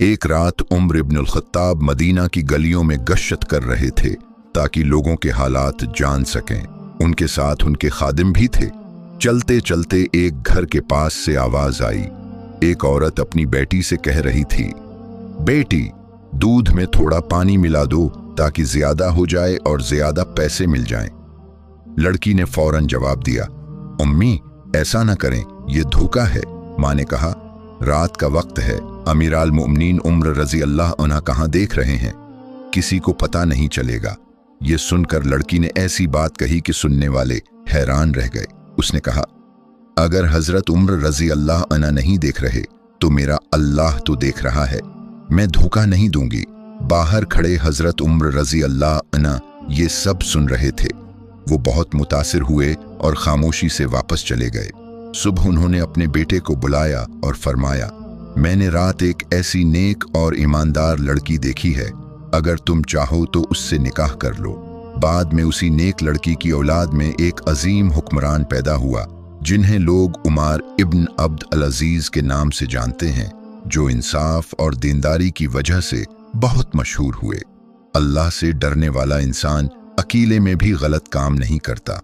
एक रात उमर इब्न अल-खत्ताब मदीना की गलियों में गश्त कर रहे थे ताकि लोगों के हालात जान सकें। उनके साथ उनके खादिम भी थे। चलते चलते एक घर के पास से आवाज आई। एक औरत अपनी बेटी से कह रही थी, बेटी, दूध में थोड़ा पानी मिला दो ताकि ज्यादा हो जाए और ज्यादा पैसे मिल जाएं। लड़की ने फौरन जवाब दिया, अम्मी, ऐसा ना करें, ये धोखा है। माँ ने कहा, रात का वक्त है, अमीराल मोमिनीन उमर रजी अल्लाह अन्हा कहाँ देख रहे हैं, किसी को पता नहीं चलेगा। ये सुनकर लड़की ने ऐसी बात कही कि सुनने वाले हैरान रह गए। उसने कहा, अगर हजरत उमर रजी अल्लाह अन्हा नहीं देख रहे तो मेरा अल्लाह तो देख रहा है, मैं धोखा नहीं दूंगी। बाहर खड़े हजरत उमर रजी अल्लाह अन्हा ये सब सुन रहे थे। वो बहुत मुतासिर हुए और खामोशी से वापस चले गए। सुबह उन्होंने अपने बेटे को बुलाया और फरमाया, मैंने रात एक ऐसी नेक और ईमानदार लड़की देखी है, अगर तुम चाहो तो उससे निकाह कर लो। बाद में उसी नेक लड़की की औलाद में एक अजीम हुक्मरान पैदा हुआ जिन्हें लोग उमर इब्न अब्द अल अजीज के नाम से जानते हैं, जो इंसाफ और दीनदारी की वजह से बहुत मशहूर हुए। अल्लाह से डरने वाला इंसान अकेले में भी गलत काम नहीं करता।